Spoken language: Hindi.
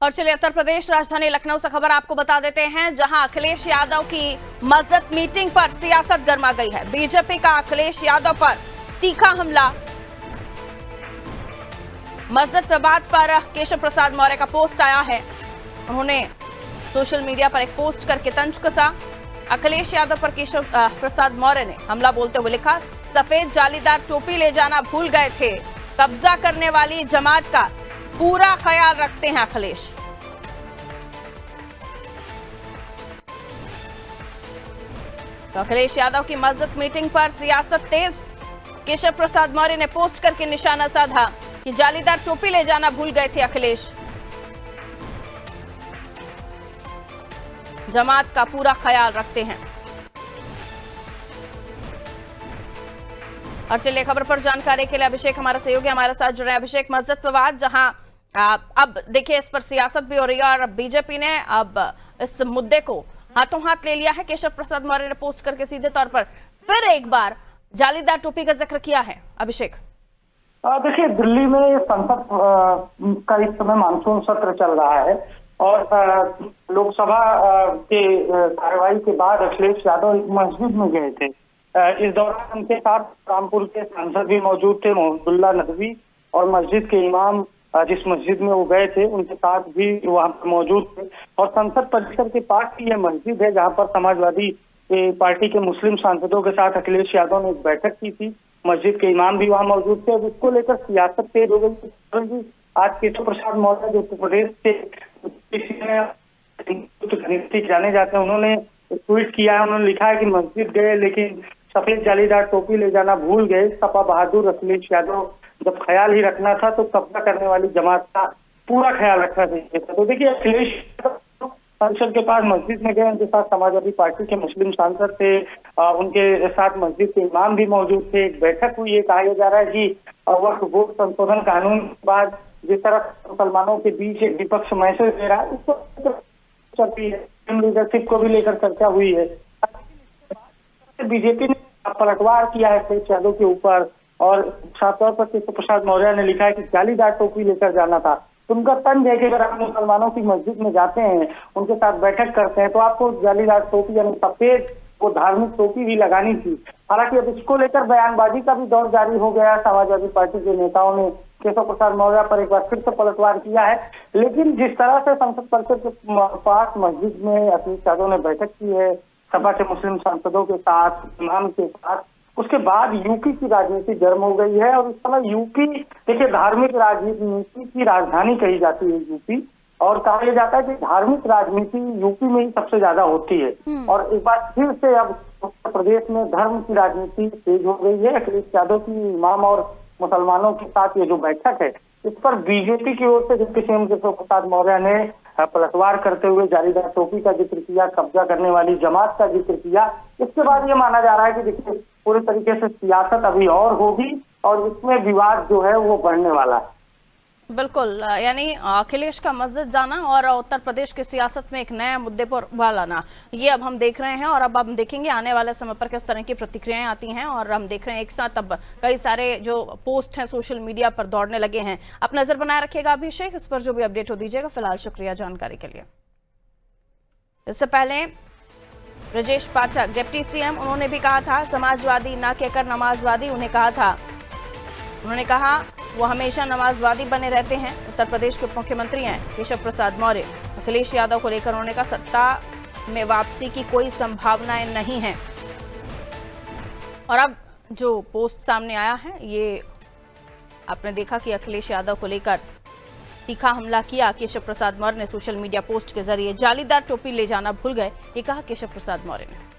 और चलिए उत्तर प्रदेश राजधानी लखनऊ से खबर आपको बता देते हैं, जहां अखिलेश यादव की मस्जिद मीटिंग पर सियासत गर्मा गई है। बीजेपी का अखिलेश यादव पर तीखा हमला। मस्जिद विवाद पर केशव प्रसाद मौर्य का पोस्ट आया है। उन्होंने सोशल मीडिया पर एक पोस्ट करके तंज कसा। अखिलेश यादव पर केशव प्रसाद मौर्य ने हमला बोलते हुए लिखा, सफेद जालीदार टोपी ले जाना भूल गए थे, कब्जा करने वाली जमात का पूरा ख्याल रखते हैं अखिलेश। तो अखिलेश यादव की मस्जिद मीटिंग पर सियासत तेज। केशव प्रसाद मौर्य ने पोस्ट करके निशाना साधा कि जालीदार टोपी ले जाना भूल गए थे अखिलेश, जमात का पूरा ख्याल रखते हैं। और चलिए खबर पर जानकारी के लिए अभिषेक हमारा सहयोगी हमारे साथ जुड़े। अभिषेक, मस्जिद विवाद जहां अब देखिए इस पर सियासत भी हो रही है और बीजेपी ने अब इस मुद्दे को हाथों हाथ ले लिया है। केशव प्रसाद मौर्य ने पोस्ट करके सीधे तौर पर फिर एक बार जालीदार टोपी का जिक्र किया है। अभिषेक, देखिए दिल्ली में संसद का इस समय मानसून सत्र चल रहा है और लोकसभा के कार्यवाही के बाद अखिलेश यादव एक मस्जिद में गए थे। इस दौरान उनके साथ रामपुर के सांसद भी मौजूद थे, मोहम्मदुल्लाह नदवी, और मस्जिद के इमाम जिस मस्जिद में वो गए थे उनके साथ भी वहां पर मौजूद थे। और संसद परिसर के पास ही यह मस्जिद है जहां पर समाजवादी पार्टी के मुस्लिम सांसदों के साथ अखिलेश यादव ने एक बैठक की थी। मस्जिद के इमाम भी वहां मौजूद थे। उसको लेकर सियासत तेज हो गई। आज केशव प्रसाद मौर्य जो उत्तर प्रदेश के जाने जाते हैं, उन्होंने ट्वीट किया है। उन्होंने लिखा है कि मस्जिद गए लेकिन सफेद जालीदार टोपी ले जाना भूल गए। सपा बहादुर अखिलेश यादव जब ख्याल ही रखना था तो कब्जा करने वाली जमात का पूरा ख्याल रखना चाहिए था। तो देखिए अखिलेश परिसर के पास मस्जिद में गए, उनके साथ समाजवादी पार्टी के मुस्लिम सांसद थे, उनके साथ मस्जिद के इमाम भी मौजूद थे। एक बैठक हुई। ये कहा जा रहा है कि वक्फ बोर्ड संशोधन कानून के बाद जिस तरह मुसलमानों के बीच एक विपक्ष मैसेज दे रहा है, उसको चलती है, लीडरशिप को भी लेकर चर्चा हुई है। बीजेपी ने पलटवार किया है अखिलेश यादव के ऊपर और साफ तौर पर केशव प्रसाद मौर्य ने लिखा है कि जालीदार टोपी लेकर जाना था। तो उनका तंज है कि अगर आप मुसलमानों की मस्जिद में जाते हैं, उनके साथ बैठक करते हैं, तो आपको जालीदार टोपी यानी सफेद वो धार्मिक टोपी भी लगानी थी। हालांकि अब इसको लेकर बयानबाजी का भी दौर जारी हो गया। समाजवादी पार्टी के नेताओं ने केशव प्रसाद मौर्य पर एक बार फिर से पलटवार किया है। लेकिन जिस तरह से संसद परिसर के पास मस्जिद में अखिलेश यादव ने बैठक की है सपा के मुस्लिम सांसदों के साथ, इमाम के साथ, उसके बाद यूपी की राजनीति गर्म हो गई है। और इस समय यूपी देखिए धार्मिक राजनीति की राजधानी कही जाती है यूपी, और कहा जाता है कि धार्मिक राजनीति यूपी में ही सबसे ज्यादा होती है। और एक बार फिर से अब उत्तर प्रदेश में धर्म की राजनीति तेज हो गई है। अखिलेश यादव की इमाम और मुसलमानों के साथ ये जो बैठक है, इस पर बीजेपी की ओर से डिप्टी सीएम केशव प्रसाद मौर्य ने पलटवार करते हुए जालीदार टोपी का जिक्र किया, कब्जा करने वाली जमात का जिक्र किया। इसके बाद ये माना जा रहा है कि देखिए पूरी तरीके से सियासत अभी और होगी और इसमें विवाद जो है वो बढ़ने वाला है। बिल्कुल, यानी अखिलेश का मस्जिद जाना और उत्तर प्रदेश की सियासत में एक नया मुद्दे पर उबाल आना, ये अब हम देख रहे हैं। और अब हम देखेंगे आने वाले समय पर किस तरह की प्रतिक्रियाएं आती हैं। और हम देख रहे हैं एक साथ अब कई सारे जो पोस्ट हैं सोशल मीडिया पर दौड़ने लगे हैं। आप नजर बनाए रखिएगा अभिषेक, इस पर जो भी अपडेट हो दीजिएगा। फिलहाल शुक्रिया जानकारी के लिए। इससे पहले ब्रजेश पाठक डिप्टी सीएम, उन्होंने भी कहा था समाजवादी ना कहकर नमाजवादी उन्हें कहा था। उन्होंने कहा वो हमेशा नमाजवादी बने रहते हैं। उत्तर प्रदेश के मुख्यमंत्री हैं केशव प्रसाद मौर्य। अखिलेश यादव को लेकर उन्होंने कहा सत्ता में वापसी की कोई संभावनाएं नहीं है। और अब जो पोस्ट सामने आया है, ये आपने देखा कि अखिलेश यादव को लेकर तीखा हमला किया केशव प्रसाद मौर्य ने सोशल मीडिया पोस्ट के जरिए। जालीदार टोपी ले जाना भूल गए, ये कहा केशव प्रसाद मौर्य ने।